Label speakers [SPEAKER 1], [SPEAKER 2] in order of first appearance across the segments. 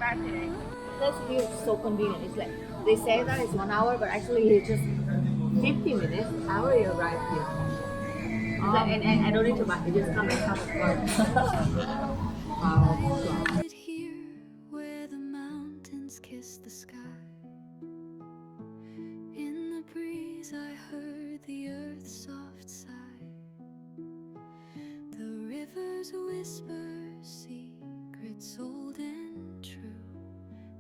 [SPEAKER 1] arrived today. This view is so convenient. It's like they say that it's 1 hour, but actually it's just 50 minutes. I already arrived here. And I don't need to buy. I just come and come at Wow.
[SPEAKER 2] Here where the mountains kiss the sky. In the breeze I heard the earth's soft sigh. The rivers whisper secrets old and true.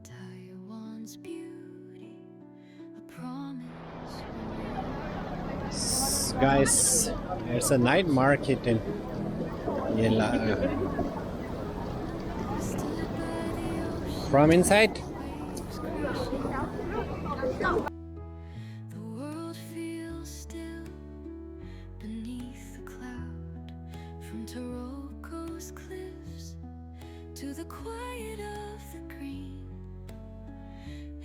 [SPEAKER 2] Taiwan's beauty, a promise.
[SPEAKER 3] Guys, there's a night market in Yilan. From inside?
[SPEAKER 2] The world feels still beneath the cloud. From Tarocco's cliffs to the quiet of the green.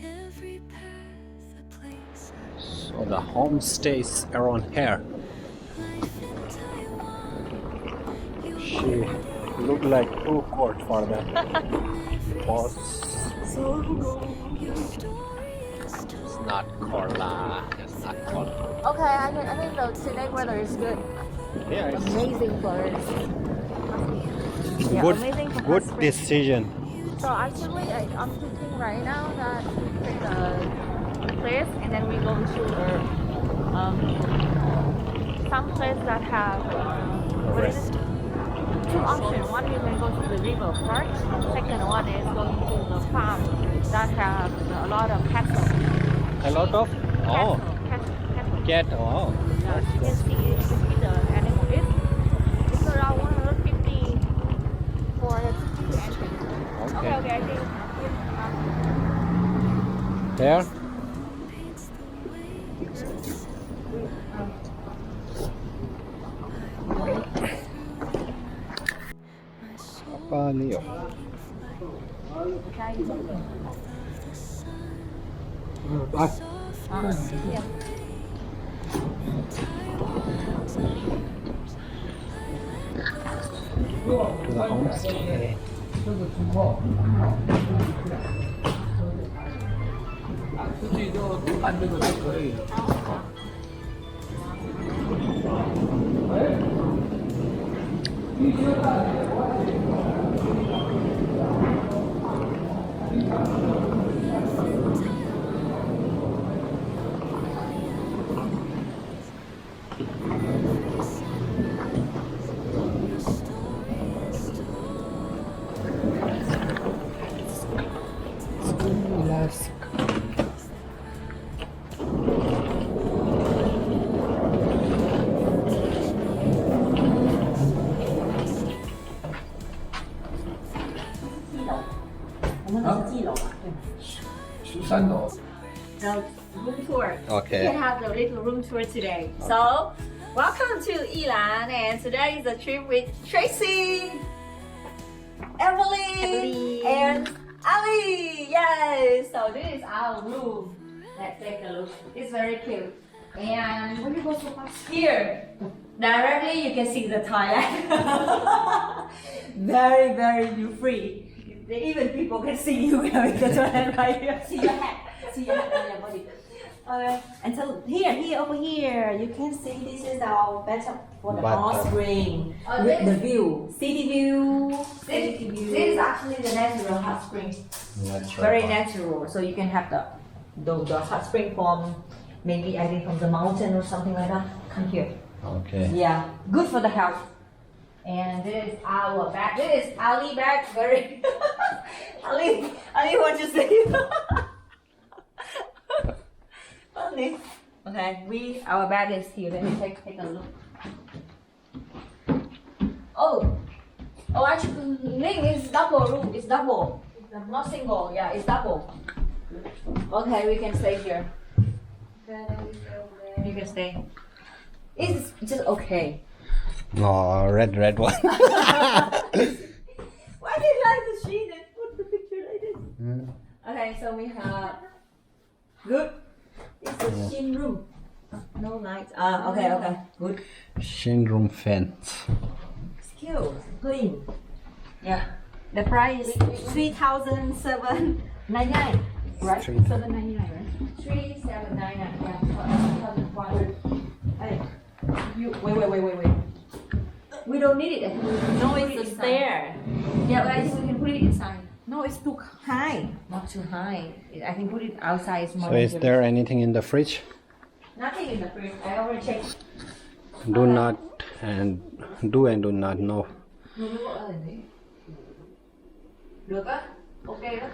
[SPEAKER 2] Every path a place.
[SPEAKER 3] So the homestays around here.
[SPEAKER 2] Life in Taiwan.
[SPEAKER 3] She looked like food court for the boss.
[SPEAKER 2] Your story is told.
[SPEAKER 3] It's not Korla. It's not Korla.
[SPEAKER 1] Okay, I think the today weather is good.
[SPEAKER 3] Yeah, it's
[SPEAKER 1] Amazing for yeah, amazing for
[SPEAKER 3] good
[SPEAKER 1] spring.
[SPEAKER 3] decision.
[SPEAKER 1] So actually, I'm thinking right now that we pick a place and then we go to some place that have what is it? Two options. One you can go to the river park. Second one is going to the farm that have a lot of cattle.
[SPEAKER 3] A lot of
[SPEAKER 1] Cattle.
[SPEAKER 3] cat. Oh,
[SPEAKER 1] Yeah, you can see the animal is. It's around 150 for the entry. Okay, I think.
[SPEAKER 3] there. Papa Leo. To the homestay.
[SPEAKER 1] The room tour.
[SPEAKER 3] Okay.
[SPEAKER 1] We have the little room tour today. So, welcome to Yilan, and today is a trip with Tracy, Emily, and Ali. Yes. So this is our room. Let's take a look. It's very cute. And when you go so past here, directly you can see the toilet. Very, very you free. Even people can see you having the toilet right here. See your head. See your head on your body. And so here, over here, you can see this is our bathtub for the hot spring with the view, city view. This is actually the natural hot spring. Very natural. So you can have the hot spring from maybe I think from the mountain or something like that. Come here.
[SPEAKER 3] Okay.
[SPEAKER 1] Yeah, good for the health. And this is our bag. This is Ali bag. Very Ali, what you say? Funny. Okay, our bag is here. Let me take a look. Oh, actually, Ning is double room. It's double. It's not single. Yeah, it's double. Okay, we can stay here. You can stay. It's just okay.
[SPEAKER 3] Oh, red one.
[SPEAKER 1] Why do you like the sheet and put the picture like this? Okay, so we have good. It's a shin room. No lights. Okay, good.
[SPEAKER 3] Shin room fence.
[SPEAKER 1] Skills, clean. Yeah. The price is 3,799, right? 799, right? 3,799. Yeah, 3,400. Hey, wait. We don't need it.
[SPEAKER 4] No, it's a stair.
[SPEAKER 1] Yeah, but I think we can put it inside.
[SPEAKER 4] No, it's too high.
[SPEAKER 1] Not too high. I think put it outside is more.
[SPEAKER 3] So is there anything in the fridge?
[SPEAKER 1] Nothing in the fridge. I already checked.
[SPEAKER 3] Do not and do not know.
[SPEAKER 1] Được á? Ok đó.